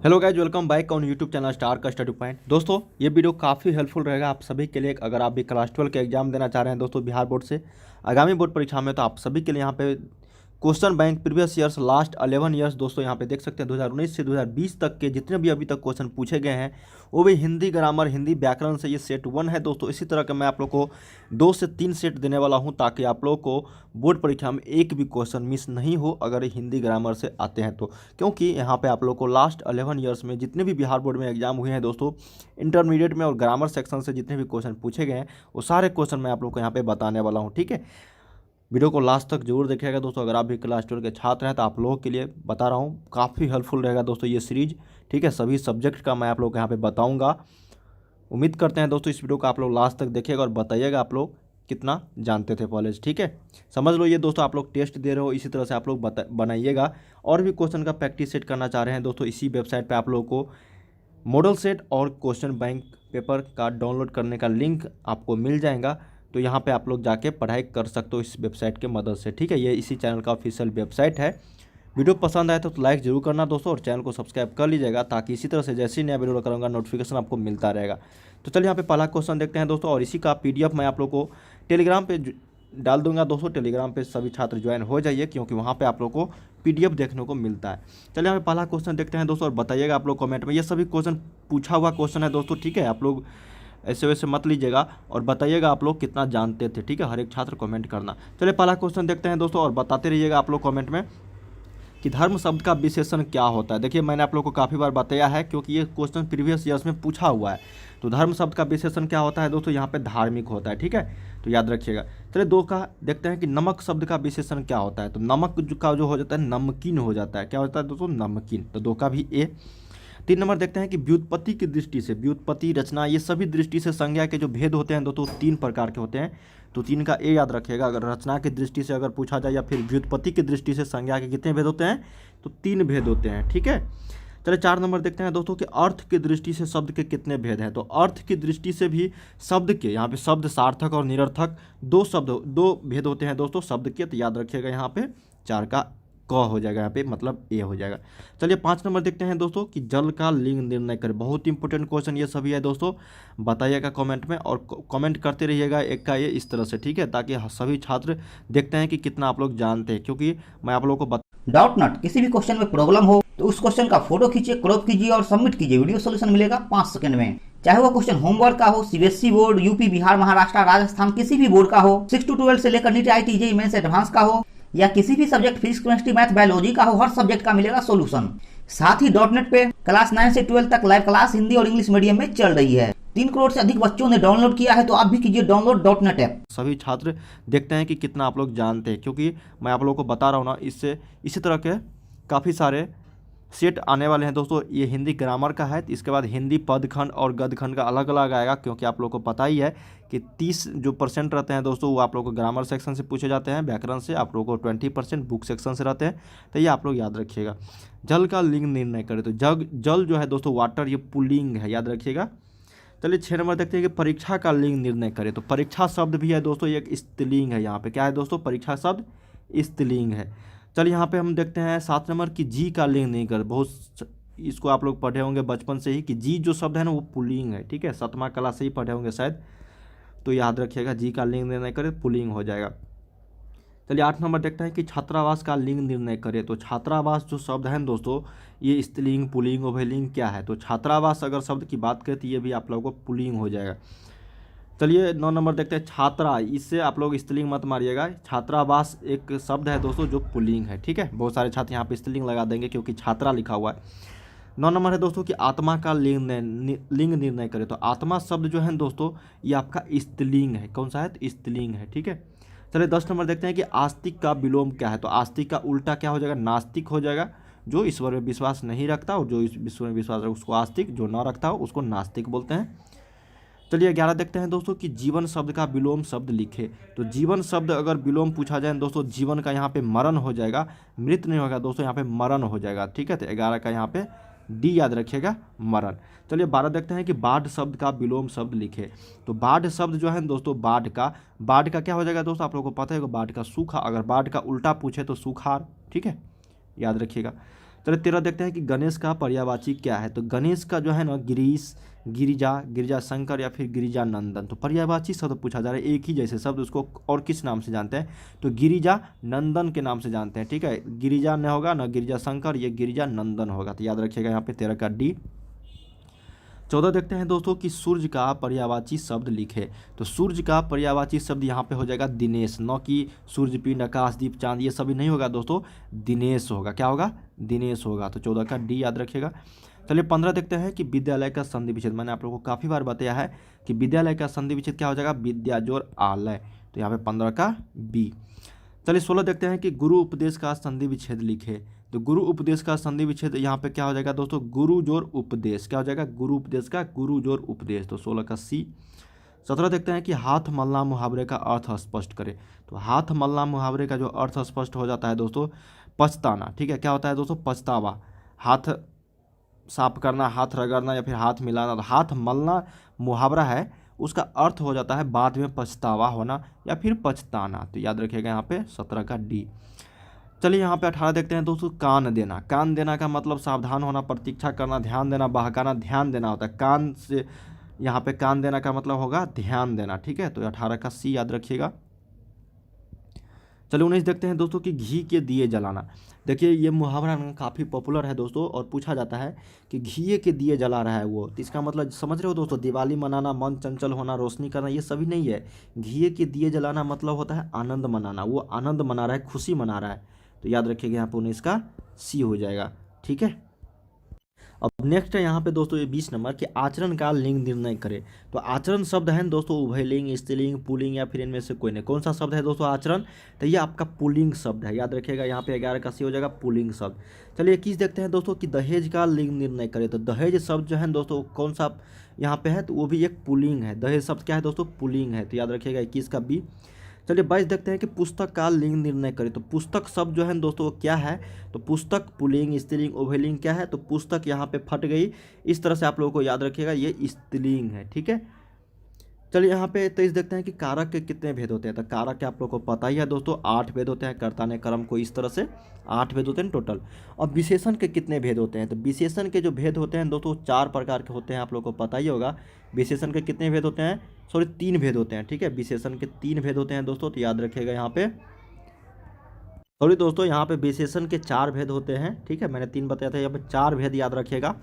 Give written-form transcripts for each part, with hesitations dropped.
Hello guys, welcome back on YouTube channel star का study point. दोस्तों ये video काफ़ी हेल्पफुल रहेगा आप सभी के लिए। अगर आप भी क्लास 12 के एग्जाम देना चाह रहे हैं दोस्तों बिहार बोर्ड से आगामी बोर्ड परीक्षा में, तो आप सभी के लिए यहाँ पे question bank previous years last 11 years दोस्तों यहाँ पे देख सकते हैं 2019 से 2020 तक के जितने भी अभी तक क्वेश्चन पूछे गए हैं वो भी हिंदी ग्रामर हिंदी व्याकरण से। ये सेट 1 है दोस्तों। इसी तरह का मैं आप लोग को 2 से 3 सेट देने वाला हूँ ताकि आप लोग को बोर्ड परीक्षा में एक भी क्वेश्चन मिस नहीं हो अगर हिंदी ग्रामर से आते हैं तो। क्योंकि यहाँ पे आप लोग को लास्ट 11 ईयर्स में जितने भी बिहार बोर्ड में एग्जाम हुए हैं दोस्तों, इंटरमीडिएट में और ग्रामर सेक्शन से जितने भी क्वेश्चन पूछे गए हैं वो सारे क्वेश्चन मैं आप लोग को यहाँ पे बताने वाला हूँ। ठीक है, वीडियो को लास्ट तक जरूर देखिएगा दोस्तों। अगर आप भी क्लास 12 के छात्र हैं तो आप लोगों के लिए बता रहा हूँ काफ़ी हेल्पफुल रहेगा दोस्तों ये सीरीज। ठीक है, सभी सब्जेक्ट का मैं आप लोग को यहाँ पे बताऊँगा। उम्मीद करते हैं दोस्तों इस वीडियो को आप लोग लास्ट तक देखिएगा और बताइएगा आप लोग कितना जानते थे कॉलेज। ठीक है, समझ लो ये दोस्तों आप लोग टेस्ट दे रहे हो, इसी तरह से आप लोग बनाइएगा। और भी क्वेश्चन का प्रैक्टिस सेट करना चाह रहे हैं दोस्तों, इसी वेबसाइट पर आप लोग को मॉडल सेट और क्वेश्चन बैंक पेपर का डाउनलोड करने का लिंक आपको मिल जाएगा। तो यहाँ पे आप लोग जाके पढ़ाई कर सकते हो इस वेबसाइट के मदद से। ठीक है, ये इसी चैनल का ऑफिशियल वेबसाइट है। वीडियो पसंद आए तो लाइक जरूर करना दोस्तों और चैनल को सब्सक्राइब कर लीजिएगा ताकि इसी तरह से जैसे ही नया वीडियो करूँगा नोटिफिकेशन आपको मिलता रहेगा। तो चलिए यहाँ पे पहला क्वेश्चन देखते हैं दोस्तों, और इसी का PDF मैं आप लोग को टेलीग्राम पे डाल दूंगा दोस्तों। टेलीग्राम पे सभी छात्र ज्वाइन हो जाइए क्योंकि वहाँ पे आप लोग को PDF देखने को मिलता है। चलिए यहाँ पे पहला क्वेश्चन देखते हैं दोस्तों और बताइएगा आप लोग कमेंट में। ये सभी क्वेश्चन पूछा हुआ क्वेश्चन है दोस्तों। ठीक है, आप लोग ऐसे वैसे मत लीजिएगा और बताइएगा आप लोग कितना जानते थे। ठीक है, हर एक छात्र कमेंट करना। चलिए पहला क्वेश्चन देखते हैं दोस्तों और बताते रहिएगा आप लोग कमेंट में कि धर्म शब्द का विशेषण क्या होता है। देखिए मैंने आप लोग को काफ़ी बार बताया है क्योंकि ये क्वेश्चन प्रीवियस ईयर्स में पूछा हुआ है। तो धर्म शब्द का विशेषण क्या होता है दोस्तों, यहाँ पे धार्मिक होता है। ठीक है, तो याद रखिएगा। चलिए 2 का देखते हैं कि नमक शब्द का विशेषण क्या होता है। तो नमक का जो हो जाता है नमकीन हो जाता है। क्या होता है दोस्तों, नमकीन। तो 2 का भी ए। 3 नंबर देखते हैं कि व्युत्पत्ति की दृष्टि से, व्युत्पत्ति रचना ये सभी दृष्टि से संज्ञा के जो भेद होते हैं दोस्तों 3 प्रकार के होते हैं। तो 3 का ए याद रखिएगा। अगर रचना की दृष्टि से अगर पूछा जाए या फिर व्युत्पत्ति की दृष्टि से संज्ञा के कितने भेद होते हैं, तो 3 भेद होते हैं। ठीक है, चलिए 4 नंबर देखते हैं दोस्तों कि अर्थ की दृष्टि से शब्द के कितने भेद हैं। तो अर्थ की दृष्टि से भी शब्द के, यहाँ पे शब्द सार्थक और निरर्थक 2 भेद होते हैं दोस्तों शब्द के। तो याद रखिएगा यहाँ पे 4 का क हो जाएगा, यहाँ पे मतलब ए हो जाएगा। चलिए 5 नंबर देखते हैं दोस्तों कि जल का लिंग निर्णय करें। बहुत इंपॉर्टेंट क्वेश्चन ये सभी है दोस्तों, बताइएगा कमेंट में और कमेंट करते रहिएगा एक का ये इस तरह से। ठीक है, ताकि सभी छात्र देखते हैं कि कितना आप लोग जानते हैं। क्योंकि मैं आप लोगों को डाउट नॉट किसी भी क्वेश्चन में प्रॉब्लम हो तो उस क्वेश्चन का फोटो खींचिए, क्रॉप कीजिए और सबमिट कीजिए। वीडियो सोल्यूशन मिलेगा 5 सेकंड में। चाहे वो क्वेश्चन होमवर्क का हो, CBSE board, UP, Bihar, Maharashtra, Rajasthan, किसी भी बोर्ड का हो, 6 to 12 से लेकर NEET, IIT, JEE mains advance का हो, या किसी भी subject physics, chemistry, math, biology का हो, हर सब्जेक्ट का मिलेगा सोल्यूशन। साथ ही .NET पे क्लास 9 से 12 तक लाइव क्लास हिंदी और इंग्लिश मीडियम में चल रही है। 3 करोड़ से अधिक बच्चों ने डाउनलोड किया है, तो आप भी कीजिए डाउनलोड .NET ऐप। सभी छात्र देखते हैं कि कितना आप लोग जानते हैं। क्योंकि मैं आप लोगों को बता रहा हूँ ना, इससे इसी तरह के काफ़ी सारे सेट आने वाले हैं दोस्तों। ये हिंदी ग्रामर का है, इसके बाद हिंदी पदखंड और गद्यखंड का अलग अलग आएगा। क्योंकि आप लोग को पता ही है कि 30% रहते हैं दोस्तों वो आप लोग को ग्रामर सेक्शन से पूछे जाते हैं, व्याकरण से आप लोग को 20% बुक सेक्शन से रहते हैं। तो ये आप लोग याद रखिएगा। जल का लिंग निर्णय करें। तो जल जो है दोस्तों वाटर, ये पुल्लिंग है, याद रखिएगा। चलिए 6 नंबर देखते हैं कि परीक्षा का लिंग निर्णय करें। तो परीक्षा शब्द भी है दोस्तों, ये एक स्त्रीलिंग है। यहाँ पे क्या है दोस्तों, परीक्षा शब्द स्त्रीलिंग है। चलिए यहाँ पे हम देखते हैं 7 नंबर की जी का लिंग नहीं कर। बहुत इसको आप लोग पढ़े होंगे बचपन से ही कि जी जो शब्द है ना वो पुल्लिंग है। ठीक है, 7वां क्लास से ही पढ़े होंगे शायद। तो याद रखिएगा जी का लिंग निर्णय करे पुल्लिंग हो जाएगा। चलिए 8 नंबर देखते हैं कि छात्रावास का लिंग निर्णय करें। तो छात्रावास जो शब्द है दोस्तों ये स्त्रीलिंग, पुल्लिंग, उभयलिंग क्या है। तो छात्रावास अगर शब्द की बात करें तो ये भी आप लोगों को पुल्लिंग हो जाएगा। चलिए 9 नंबर देखते हैं छात्रा। इससे आप लोग स्त्रीलिंग मत मारिएगा। छात्रावास एक शब्द है दोस्तों जो पुल्लिंग है। ठीक है, बहुत सारे छात्र यहाँ पे स्त्रीलिंग लगा देंगे क्योंकि छात्रा लिखा हुआ है। 9 नंबर है दोस्तों कि आत्मा का लिंग निर्णय करें। तो आत्मा शब्द जो है दोस्तों ये आपका स्त्रीलिंग है। कौन सा है, तो स्त्रीलिंग है। ठीक है, चलिए 10 नंबर देखते हैं कि आस्तिक का विलोम क्या है। तो आस्तिक का उल्टा क्या हो जाएगा, नास्तिक हो जाएगा। जो ईश्वर में विश्वास नहीं रखता और जो ईश्वर में विश्वास रखता उसको आस्तिक, जो ना रखता हो उसको नास्तिक बोलते हैं। चलिए 11 देखते हैं दोस्तों कि जीवन शब्द का विलोम शब्द लिखे। तो जीवन शब्द अगर विलोम पूछा जाए दोस्तों, जीवन का यहाँ पे मरण हो जाएगा, मृत नहीं होगा दोस्तों, यहाँ पे मरण हो जाएगा। ठीक है, तो 11 का यहाँ पे डी याद रखिएगा, मरण। चलिए 12 देखते हैं कि बाढ़ शब्द का विलोम शब्द लिखे। तो बाढ़ शब्द जो है दोस्तों बाढ़ का क्या हो जाएगा दोस्तों, आप लोगों को पता है बाढ़ का सूखा। अगर बाढ़ का उल्टा पूछे तो सुखाड़। ठीक है, याद रखिएगा। चलिए 13 देखते हैं कि गणेश का पर्यायवाची क्या है। तो गणेश का जो है ना गिरीश, गिरिजा, गिरिजा शंकर या फिर गिरिजा नंदन। तो पर्यायवाची शब्द पूछा जा रहा है, एक ही जैसे शब्द, उसको और किस नाम से जानते हैं? तो गिरिजा नंदन के नाम से जानते हैं। ठीक है, गिरिजा न होगा ना गिरिजा शंकर, ये गिरिजा नंदन होगा। तो याद रखिएगा यहाँ पे 13 का डी। 14 देखते हैं दोस्तों कि सूर्य का पर्यायवाची शब्द लिखे। तो सूर्य का पर्यायवाची शब्द यहाँ पे हो जाएगा दिनेश, न कि सूर्यपिंड, आकाशदीप, चांद, ये सभी नहीं होगा दोस्तों, दिनेश होगा। क्या होगा? दिनेश होगा। तो 14 का डी याद रखिएगा। चलिए 15 देखते हैं कि विद्यालय का संधि विच्छेद। मैंने आप लोगों को काफ़ी बार बताया है कि विद्यालय का संधि विच्छेद क्या हो जाएगा? विद्या जोड़ आलय। तो यहाँ पे 15 का बी। चलिए 16 देखते हैं कि गुरु उपदेश का संधि विच्छेद लिखे। तो गुरु उपदेश का संधि विच्छेद यहाँ पे क्या हो जाएगा दोस्तों? गुरु जोड़ उपदेश। क्या हो जाएगा? गुरु उपदेश का गुरु जोड़ उपदेश। तो 16 का सी। 17 देखते हैं कि हाथ मलना मुहावरे का अर्थ स्पष्ट करे। तो हाथ मलना मुहावरे का जो अर्थ स्पष्ट हो जाता है दोस्तों, पछताना। ठीक है, क्या होता है दोस्तों? पछतावा। हाथ साफ करना, हाथ रगड़ना या फिर हाथ मिलाना। तो हाथ मलना मुहावरा है, उसका अर्थ हो जाता है बाद में पछतावा होना या फिर पछताना। तो याद रखिएगा यहाँ पे 17 का डी। चलिए यहाँ पे 18 देखते हैं दोस्तों, कान देना। कान देना का मतलब सावधान होना, प्रतीक्षा करना, ध्यान देना, बहकाना, ध्यान देना होता है। कान से यहाँ पे कान देना का मतलब होगा ध्यान देना। ठीक है, तो 18 का सी याद रखिएगा। चलिए 19 देखते हैं दोस्तों कि घी के दिए जलाना। देखिए ये मुहावरा काफ़ी पॉपुलर है दोस्तों, और पूछा जाता है कि घी के दिए जला रहा है वो, तो इसका मतलब समझ रहे हो दोस्तों, दिवाली मनाना, मन चंचल होना, रोशनी करना, ये सभी नहीं है। घी के दिए जलाना मतलब होता है आनंद मनाना, वो आनंद मना रहा है, खुशी मना रहा है। तो याद रखिएगा यहाँ पर 19 का सी हो जाएगा। ठीक है, अब नेक्स्ट है यहाँ पे दोस्तों ये 20 नंबर कि आचरण का लिंग निर्णय करे। तो आचरण शब्द है दोस्तों उभयलिंग, स्त्रीलिंग, पुल्लिंग या फिर इनमें से कोई नहीं। कौन सा शब्द है दोस्तों आचरण? तो ये आपका पुल्लिंग शब्द है। याद रखिएगा यहाँ पे 11 का सी हो जाएगा पुल्लिंग शब्द। चलिए 21 देखते हैं दोस्तों कि दहेज का लिंग निर्णय करे। तो दहेज शब्द जो है दोस्तों कौन सा यहाँ पे है? तो वो भी एक पुल्लिंग है। दहेज शब्द क्या है दोस्तों? पुल्लिंग है। तो याद रखिएगा 21 का बी। चलिए 22 देखते हैं कि पुस्तक का लिंग निर्णय करें। तो पुस्तक शब्द जो है दोस्तों वो क्या है? तो पुस्तक पुल्लिंग, स्त्रीलिंग, उभयलिंग क्या है? तो पुस्तक यहाँ पे फट गई, इस तरह से आप लोगों को याद रखिएगा ये स्त्रीलिंग है। ठीक है, चलिए यहाँ पे 23 देखते हैं कि कारक के कितने भेद होते हैं। तो कारक के आप लोगों को पता ही है दोस्तों 8 भेद होते हैं, कर्ता ने कर्म को, इस तरह से 8 भेद होते हैं टोटल। और विशेषण के कितने भेद होते हैं? तो विशेषण के जो भेद होते हैं दोस्तों 4 प्रकार के होते हैं, आप लोगों को पता ही होगा। विशेषण के कितने भेद होते हैं? सॉरी 3 भेद होते हैं। ठीक है, विशेषण के 3 भेद होते हैं दोस्तों, तो याद रखिएगा यहाँ पे। सॉरी दोस्तों यहाँ पे विशेषण के 4 भेद होते हैं। ठीक है, मैंने 3 बताया था, यहाँ पे 4 भेद याद रखिएगा।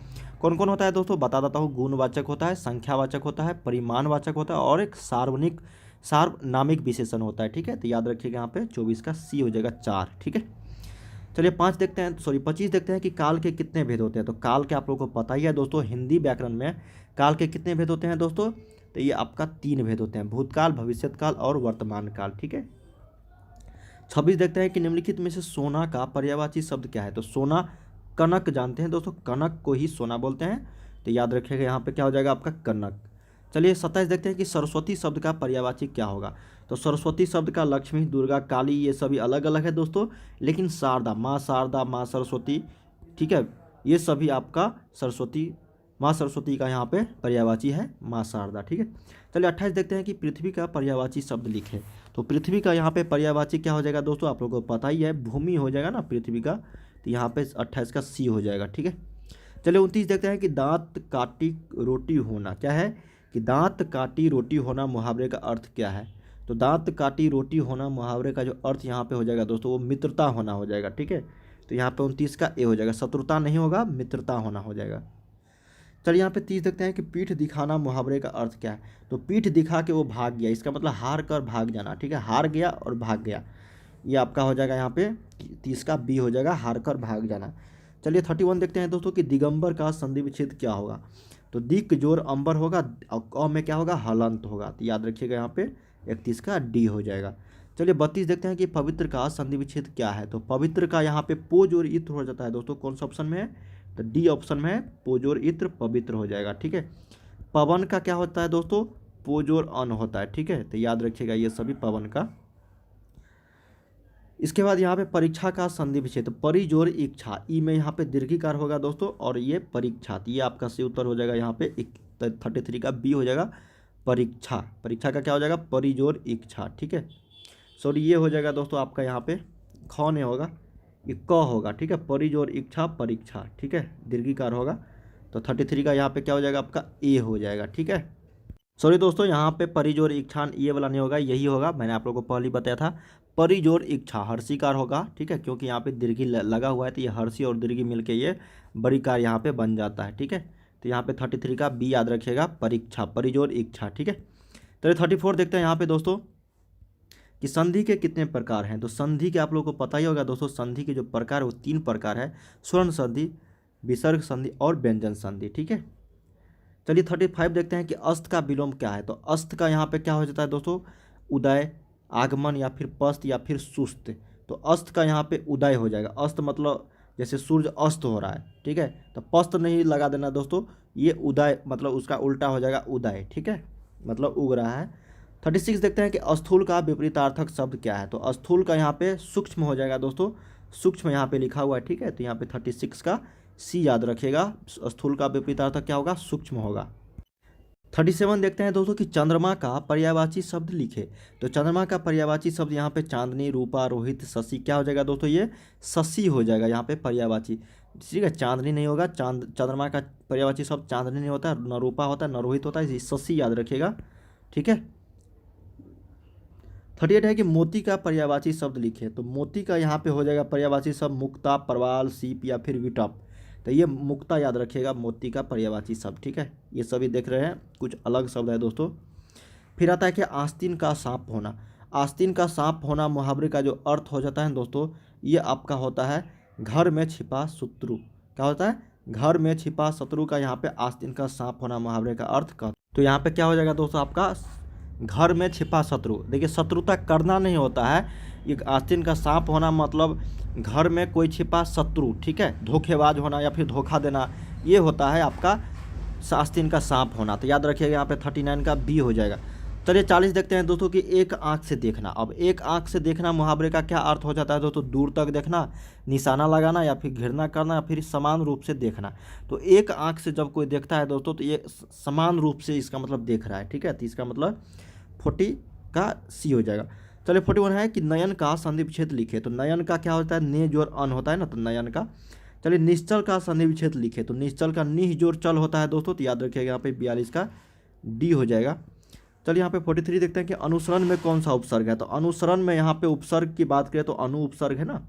कौन कौन होता है दोस्तों? बता देता हूँ। गुणवाचक होता है, संख्यावाचक होता है, परिमाणवाचक होता है, और एक सार्वनामिक विशेषण होता है। ठीक है, तो याद रखिएगा यहाँ पे 24 का सी हो जाएगा 4। ठीक है, चलिए 5 देखते हैं, सॉरी 25 देखते हैं कि काल के कितने भेद होते हैं। तो काल के आप लोगों को पता ही है दोस्तों, हिंदी व्याकरण में काल के कितने भेद होते हैं दोस्तों? तो ये आपका 3 भेद होते हैं, भूतकाल, भविष्यकाल और वर्तमान काल। ठीक है, 26 देखते हैं कि निम्नलिखित में से सोना का पर्यायवाची शब्द क्या है। तो सोना कनक जानते हैं दोस्तों, कनक को ही सोना बोलते हैं। तो याद रखिएगा यहाँ पे क्या हो जाएगा आपका कनक। चलिए 27 देखते हैं कि सरस्वती शब्द का पर्यायवाची क्या होगा। तो सरस्वती शब्द का लक्ष्मी, दुर्गा, काली ये सभी अलग अलग है दोस्तों, लेकिन शारदा, माँ सरस्वती, ठीक है, ये सभी आपका सरस्वती, माँ सरस्वती का यहाँ पे पर्यायवाची है माँ शारदा। ठीक है, चलिए 28 देखते हैं कि पृथ्वी का पर्यायवाची शब्द लिखे। तो पृथ्वी का यहाँ पे पर्यायवाची क्या हो जाएगा दोस्तों? आप लोगों को पता ही है, भूमि हो जाएगा ना पृथ्वी का। तो यहाँ पे 28 का सी हो जाएगा। ठीक है, चलिए 29 देखते हैं कि दांत काटी रोटी होना। क्या है? कि दांत काटी रोटी होना मुहावरे का अर्थ क्या है? तो दांत काटी रोटी होना मुहावरे का जो अर्थ यहाँ पे हो जाएगा दोस्तों वो मित्रता होना हो जाएगा। ठीक है, तो यहाँ पे 29 का ए हो जाएगा, शत्रुता नहीं होगा, मित्रता होना हो जाएगा। चलिए यहाँ पे 30 देखते हैं कि पीठ दिखाना मुहावरे का अर्थ क्या है। तो पीठ दिखा के वो भाग गया, इसका मतलब हार कर भाग जाना। ठीक है, हार गया और भाग गया, ये आपका हो जाएगा यहाँ पे 30 का बी हो जाएगा, हार कर भाग जाना। चलिए 31 देखते हैं दोस्तों कि दिगंबर का संधि विच्छेद क्या होगा। तो दिक जोर अंबर होगा, क में क्या होगा? हलंत होगा। तो याद रखिएगा यहाँ पे 31 का डी हो जाएगा। चलिए 32 देखते हैं कि पवित्र का संधि विच्छेद क्या है। तो पवित्र का यहाँ पे पो जोर इत्र हो जाता है दोस्तों, कौन सा ऑप्शन में है? तो डी ऑप्शन में है, पोजोर इत्र पवित्र हो जाएगा। ठीक है, पवन का क्या होता है दोस्तों? पोजोर अन होता है। ठीक है, तो याद रखिएगा ये सभी पवन का। इसके बाद यहाँ पे परीक्षा का संधि विच्छेद, परि जोर इच्छा, ई में यहाँ पे दीर्घिकार होगा दोस्तों, और ये परीक्षा, ये आपका सही उत्तर हो जाएगा यहाँ पे 33 का बी हो जाएगा परीक्षा। परीक्षा का क्या हो जाएगा? परि जोर इच्छा। ठीक है, सॉरी ये हो जाएगा दोस्तों आपका यहाँ पे ख नहीं होगा, ये क होगा, ठीक है। परिजोर इच्छा परीक्षा, ठीक है, दीर्घिकार होगा। तो 33 का यहाँ पे क्या हो जाएगा आपका ए हो जाएगा, ठीक है। सॉरी दोस्तों, यहाँ पे परिजोर इच्छा ये वाला नहीं होगा, यही होगा, मैंने आप लोगों को पहले ही बताया था। परिजोर इच्छा हर्षिकार होगा, ठीक है, क्योंकि यहाँ पे दीर्घी लगा हुआ है तो ये हर्षी और दीर्घी मिलके ये बड़ी कार यहाँ पे बन जाता है, ठीक है। तो यहाँ पे 33 का बी याद रखिएगा, परीक्षा, परिजोर इच्छा, ठीक है। तो 34 देखते हैं यहाँ पे दोस्तों कि संधि के कितने प्रकार हैं। तो संधि के आप लोगों को पता ही होगा दोस्तों, संधि के जो प्रकार है वो 3 प्रकार है, स्वर्ण संधि, विसर्ग संधि और व्यंजन संधि, ठीक है। चलिए 35 देखते हैं कि अस्त का विलोम क्या है। तो अस्त का यहाँ पे क्या हो जाता है दोस्तों, उदय, आगमन या फिर पस्त या फिर सुस्त। तो अस्त का यहाँ पे उदय हो जाएगा। अस्त मतलब जैसे सूर्य अस्त हो रहा है, ठीक है, तो पस्त नहीं लगा देना दोस्तों, ये उदय मतलब उसका उल्टा हो जाएगा उदय, ठीक है, मतलब उग रहा है। 36 देखते हैं कि स्थूल का विपरीतार्थक शब्द क्या है। तो स्थूल का यहाँ पे सूक्ष्म हो जाएगा दोस्तों, सूक्ष्म यहाँ पे लिखा हुआ है, ठीक है। तो यहाँ पे 36 का सी याद रखिएगा, स्थूल का विपरीतार्थक क्या होगा, सूक्ष्म होगा। 37 देखते हैं दोस्तों कि चंद्रमा का पर्यायवाची शब्द लिखे। तो चंद्रमा का पर्यायवाची शब्द यहाँ पे चांदनी, रूपा, रोहित, शशि, क्या हो जाएगा दोस्तों, ये शशि हो जाएगा यहाँ पे पर्यायवाची, ठीक है, चांदनी नहीं होगा। चंद्रमा का पर्यायवाची शब्द चांदनी नहीं होता, न रूपा होता है, न रोहित होता है, शशि याद रखिएगा, ठीक है। 38 है कि मोती का पर्यायवाची शब्द लिखे। तो मोती का यहाँ पे हो जाएगा पर्यायवाची शब्द मुक्ता, परवाल, सीप या फिर विटप। तो ये मुक्ता याद रखिएगा, मोती का पर्यायवाची शब्द, ठीक है। ये सभी देख रहे हैं, कुछ अलग शब्द है दोस्तों। फिर आता है कि आस्तीन का सांप होना। आस्तीन का सांप होना मुहावरे का जो अर्थ हो जाता है दोस्तों, ये आपका होता है घर में छिपा शत्रु। क्या होता है, घर में छिपा शत्रु का यहाँ पे आस्तीन का सांप होना मुहावरे का अर्थ का। तो यहाँ पे क्या हो जाएगा दोस्तों आपका घर में छिपा शत्रु। देखिए शत्रुता करना नहीं होता है, ये आस्तीन का सांप होना मतलब घर में कोई छिपा शत्रु, ठीक है, धोखेबाज होना या फिर धोखा देना, ये होता है आपका आस्तीन का सांप होना। तो याद रखिएगा यहाँ पे 39 का बी हो जाएगा। चलिए 40 देखते हैं दोस्तों कि एक आंख से देखना। अब एक आंख से देखना मुहावरे का क्या अर्थ हो जाता है दोस्तों, दूर तक देखना, निशाना लगाना या फिर घृणा करना या फिर समान रूप से देखना। तो एक आंख से जब कोई देखता है दोस्तों तो ये समान रूप से इसका मतलब देख रहा है, ठीक है। तो इसका मतलब 40 का सी हो जाएगा। चलिए 41 है कि नयन का संधि विच्छेद लिखे। तो नयन का क्या होता है, ने जोर अन होता है ना, तो नयन का। चलिए निश्चल का संधि विच्छेद लिखे। तो निश्चल का निह जोर चल होता है दोस्तों, तो याद रखिएगा यहाँ पे 42 का डी हो जाएगा। चलिए यहाँ पे 43 देखते हैं कि अनुसरण में कौन सा उपसर्ग है। तो अनुसरण में यहाँ पे उपसर्ग की बात करें तो अनु उपसर्ग है ना।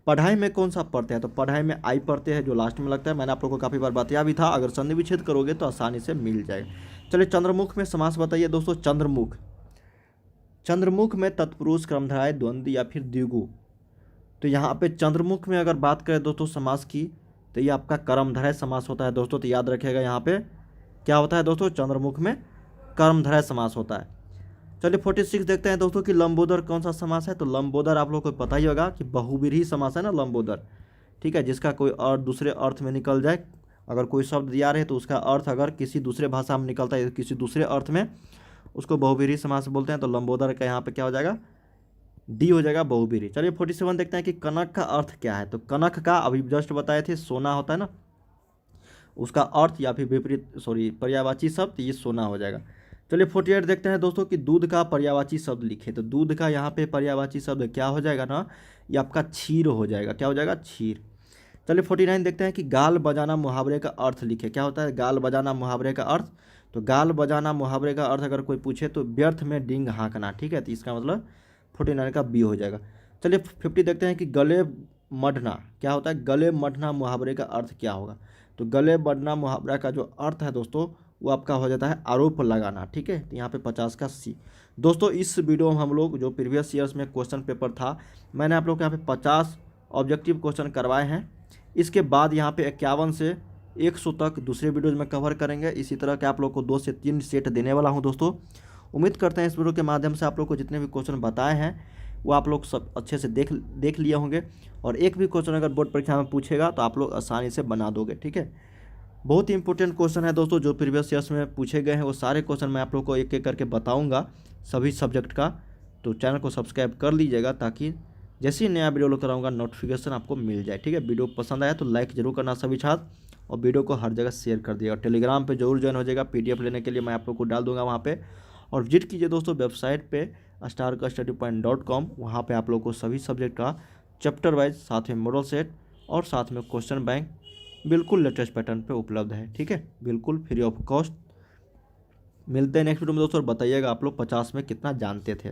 पढ़ाई में कौन सा पढ़ते हैं। तो पढ़ाई में आई पढ़ते हैं जो लास्ट में लगता है, मैंने आप लोगों को काफ़ी बार बताया भी था, अगर संधि विच्छेद करोगे तो आसानी से मिल जाएगा। चलिए चंद्रमुख में समास बताइए दोस्तों। चंद्रमुख, चंद्रमुख में तत्पुरुष, क्रमधारय, द्वंद्व या फिर द्विगु। तो यहाँ पे चंद्रमुख में अगर बात करें दोस्तों समास की, तो ये आपका कर्मधारय समास होता है दोस्तों। तो याद रखिएगा यहाँ पे क्या होता है दोस्तों, चंद्रमुख में कर्मधारय समास होता है। चलिए 46 देखते हैं दोस्तों कि लंबोदर कौन सा समास है। तो लंबोदर आप लोग को पता ही होगा कि बहुव्रीहि समास है ना लंबोदर, ठीक है, जिसका कोई और दूसरे अर्थ में निकल जाए। अगर कोई शब्द दिया रहे तो उसका अर्थ अगर किसी दूसरे भाषा में निकलता है किसी दूसरे अर्थ में, उसको बहुव्रीहि समास बोलते हैं। तो लंबोदर का यहाँ पे क्या हो जाएगा, डी हो जाएगा, बहुव्रीहि। चलिए 47 देखते हैं कि कनक का अर्थ क्या है। तो कनक का अभी जस्ट बताए थे सोना होता है ना, उसका अर्थ या फिर विपरीत पर्यायवाची शब्द ये सोना हो जाएगा। चलिए 48 देखते हैं दोस्तों कि दूध का पर्यायवाची शब्द लिखे। तो दूध का यहाँ पे पर्यायवाची शब्द क्या हो जाएगा ना, ये आपका क्षीर हो जाएगा। क्या हो जाएगा, क्षीर। चलिए 49 देखते हैं कि गाल बजाना मुहावरे का अर्थ लिखे। क्या होता है गाल बजाना मुहावरे का अर्थ। तो गाल बजाना मुहावरे का अर्थ अगर कोई पूछे तो व्यर्थ में डींग हाँकना, ठीक है। तो इसका मतलब 49 का बी हो जाएगा। चलिए 50 देखते हैं कि गले मढ़ना। क्या होता है, गले मढ़ना मुहावरे का अर्थ क्या होगा। तो गले मढ़ना मुहावरा का जो अर्थ है दोस्तों वो आपका हो जाता है आरोप लगाना, ठीक है। तो यहाँ पे 50 का सी। दोस्तों इस वीडियो में हम लोग जो प्रीवियस ईयर्स में क्वेश्चन पेपर था, मैंने आप लोग को यहाँ पे 50 ऑब्जेक्टिव क्वेश्चन करवाए हैं। इसके बाद यहाँ पे 51 से 100 तक दूसरे वीडियोज में कवर करेंगे। इसी तरह के आप लोग को 2 से 3 सेट देने वाला हूँ दोस्तों। उम्मीद करते हैं इस वीडियो के माध्यम से आप लोग को जितने भी क्वेश्चन बताए हैं वो आप लोग सब अच्छे से देख लिए होंगे, और एक भी क्वेश्चन अगर बोर्ड परीक्षा में पूछेगा तो आप लोग आसानी से बना दोगे, ठीक है। बहुत ही इंपॉर्टेंट क्वेश्चन है दोस्तों जो प्रीवियस ईयर्स में पूछे गए हैं, वो सारे क्वेश्चन मैं आप लोग को एक एक करके बताऊंगा सभी सब्जेक्ट का। तो चैनल को सब्सक्राइब कर लीजिएगा ताकि जैसे ही नया वीडियो लेकर आऊँगा नोटिफिकेशन आपको मिल जाए, ठीक है। वीडियो पसंद आया तो लाइक जरूर करना सभी छात्र, और वीडियो को हर जगह शेयर कर दिएगा। टेलीग्राम पे जरूर ज्वाइन हो जाएगा, PDF लेने के लिए मैं आप लोग को डाल दूंगा वहाँ पे। और विजिट कीजिए दोस्तों वेबसाइट पे starkastudypoint.com, वहाँ पे आप लोग को सभी सब्जेक्ट का चैप्टर वाइज, साथ में मॉडल सेट और साथ में क्वेश्चन बैंक बिल्कुल लेटेस्ट पैटर्न पे उपलब्ध है। ठीक है, बिल्कुल फ्री ऑफ कॉस्ट। मिलते हैं नेक्स्ट वीडियो में दोस्तों, और बताइएगा आप लोग 50 में कितना जानते थे।